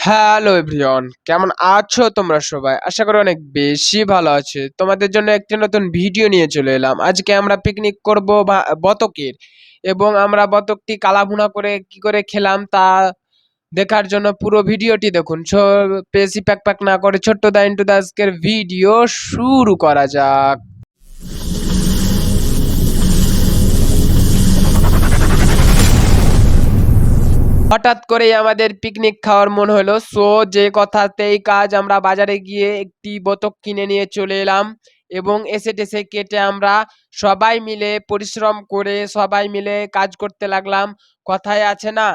Hello everyone, কেমন আছো তোমরা সবাই? আশা করি অনেক বেশি ভালো আছে। তোমাদের জন্য একটি নতুন ভিডিও নিয়ে চলে এলাম। আজকে আমরা পিকনিক করব বতকের, এবং আমরা বতকটি কালাভুনা করে কি করে খেলাম তা দেখার জন্য পুরো ভিডিওটি দেখুন। বেশি প্যাক প্যাক না করে ছোট্ট দা ইন্টু দা আজকের ভিডিও শুরু করা যাক। হঠাৎ করেই আমাদের পিকনিক খাওয়ার মন হলো, সো যে কথাতেই কাজ, আমরা বাজারে গিয়ে একটি বতক কিনে নিয়ে চলে এলাম এবং এসে টেসে কেটে আমরা সবাই মিলে পরিশ্রম করে সবাই মিলে কাজ করতে লাগলাম। কথায় আছে না,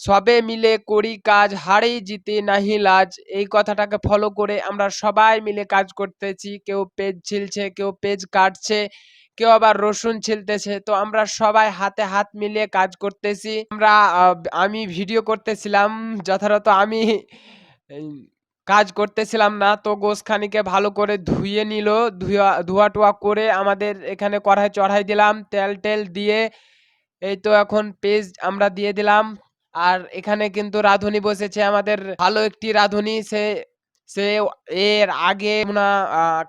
সবে মিলে করি কাজ, হারেই জিতে নাহি লাজ। এই কথাটাকে ফলো করে আমরা সবাই মিলে কাজ করতেছি। কেউ পেজ ছিলছে, কেউ পেজ কাটছে, কেউ আবার রসুন ছিলতেছে। তো আমরা সবাই হাতে হাত মিলিয়ে কাজ করতেছি। আমি ভিডিও করতেছিলাম, যথারত আমি এই কাজ করতেছিলাম না। তো গোশখানিকে ভালো করে ধুয়ে নিল, ধোয়া টোয়া করে আমাদের এখানে কড়াই চড়াই দিলাম, তেল টেল দিয়ে। এই তো এখন পেজ আমরা দিয়ে দিলাম। আর এখানে কিন্তু রাঁধুনি বসেছে, আমাদের ভালো একটি রাঁধুনি। সে সে এর আগে না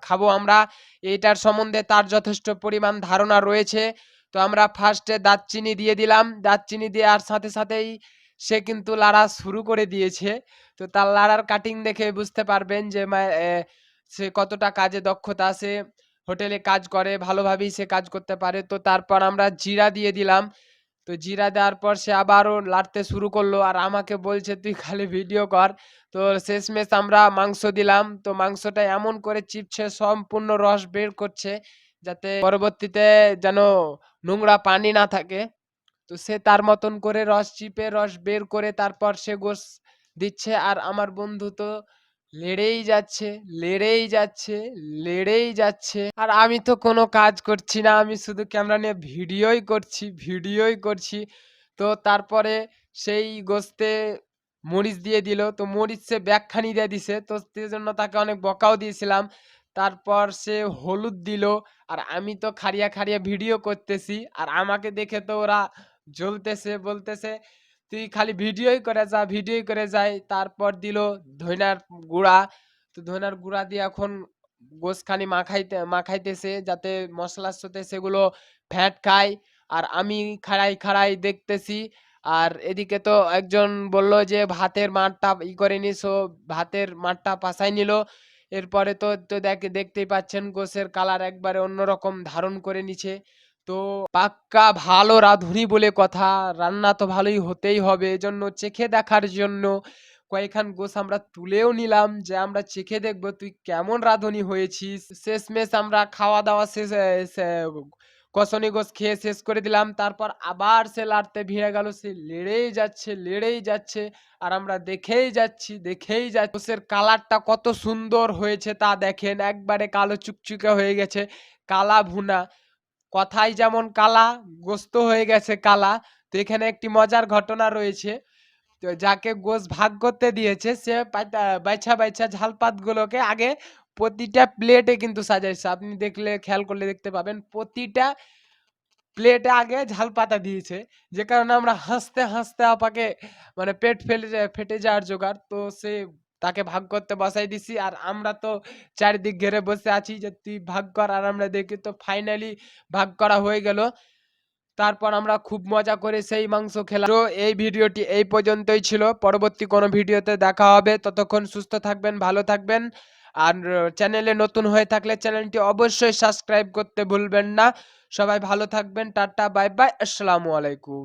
খাবো আমরা, এটার সম্বন্ধে তার যথেষ্ট পরিমাণ ধারণা রয়েছে। তো আমরা ফার্স্টে দারচিনি দিয়ে দিলাম, দারচিনি দিয়ে আর সাথে সাথেই সে কিন্তু লাড়া শুরু করে দিয়েছে। তো তার লাড়ার কাটিং দেখে বুঝতে পারবেন যে সে কতটা কাজে দক্ষতা। সে হোটেলে কাজ করে, ভালোভাবেই সে কাজ করতে পারে। তো তারপর আমরা জিরা দিয়ে দিলাম। তো জিরা দেওয়ার পর সে আবারও লাড়তে শুরু করলো, আর আমাকে বলছে তুই খালি ভিডিও কর। তো শেষমেশ আমরা মাংস দিলাম। তো মাংসটা এমন করে চিপছে, সম্পূর্ণ রস বের করছে, যাতে পরবর্তীতে যেন নোংরা পানি না থাকে। তো সে তার মতন করে রস চিপে রস বের করে তারপর সে গোশ দিচ্ছে। আর আমার বন্ধু তো লেড়েই যাচ্ছে, লেড়েই যাচ্ছে, লেড়েই যাচ্ছে। আর আমি তো কোনো কাজ করছি না, আমি শুধু ক্যামেরা নিয়ে ভিডিওই করছি, ভিডিওই করছি। তো তারপরে সেই গোস্তে মরিচ দিয়ে দিল। তো মরিচ সে ব্যাগখানি দিয়ে দিছে, তো সেজন্য তাকে অনেক বকাও দিয়েছিলাম। তারপর সে হলুদ দিল, আর আমি তো খাড়িয়া খাড়িয়া ভিডিও করতেছি, আর আমাকে দেখে তো ওরা জ্বলতেছে, বলতেছে তুই খালি ভিডিওই করে যা, ভিডিওই করে যাই। তারপর দিল ধইনার গুঁড়া। তো ধইনার গুঁড়া দিয়ে এখন গোশখানি মাখাইতেছে, যাতে মশলার সাথে সেগুলো ফ্যাট খায়। আর আমি খাড়াই খাড়াই দেখতেছি। আর এদিকে তো একজন বলল যে ভাতের মাঠটা করে নিস, ও ভাতের মাঠটা পাশাই নিল। এরপরে তো তো দেখতেই পাচ্ছেন গোশের কালার একবারে অন্যরকম ধারণ করে নিছে। তো পাক্কা ভালো রাঁধুনি বলে কথা, রান্না তো ভালোই হতেই হবে। এজন্য চেখে দেখার জন্য কয়েকখান গোশ আমরা তুলেও নিলাম, যে আমরা চেখে দেখবো তুই কেমন রাঁধুনি হয়েছিস। শেষমেশ আমরা খাওয়া দাওয়া কষনি গোশ খেয়ে শেষ করে দিলাম। তারপর আবার সে লাড়তে ভিড়ে গেল, সে লেড়েই যাচ্ছে, লেড়েই যাচ্ছে। আর আমরা দেখেই যাচ্ছি, দেখেই যাচ্ছি। গোশের কালারটা কত সুন্দর হয়েছে তা দেখেন, একবারে কালো চুকচুকে হয়ে গেছে, কালা ভুনা। কথাই যেমন কালা, গোস্ত হয়ে গেছে কালা। তো এখানে একটি মজার ঘটনা রয়েছে। তো যাকে গোশ ভাগ করতে দিয়েছে সে বাইছা বাইছা ঝালপাত গুলোকে আগে প্রতিটা প্লেটে কিন্তু সাজাইছে। আপনি দেখলে খেয়াল করলে দেখতে পাবেন, প্রতিটা প্লেটে আগে ঝাল পাতা দিয়েছে। যে কারণে আমরা হাসতে হাসতে আপাকে মানে পেট ফেটে যাওয়ার জোগাড়। তো সে তাকে ভাগ করতে বসাই দিছি, আর আমরা তো চারিদিক ঘেরে বসে আছি যে তুই ভাগ কর। আর আমরা দেখি তো ফাইনালি ভাগ করা হয়ে গেল। তারপর আমরা খুব মজা করে সেই মাংস খেলাম। তো এই ভিডিওটি এই পর্যন্তই ছিল, পরবর্তী কোনো ভিডিওতে দেখা হবে। ততক্ষণ সুস্থ থাকবেন, ভালো থাকবেন। আর চ্যানেলে নতুন হয়ে থাকলে চ্যানেলটি অবশ্যই সাবস্ক্রাইব করতে ভুলবেন না। সবাই ভালো থাকবেন, টাটা, বাই বাই, আসসালামু আলাইকুম।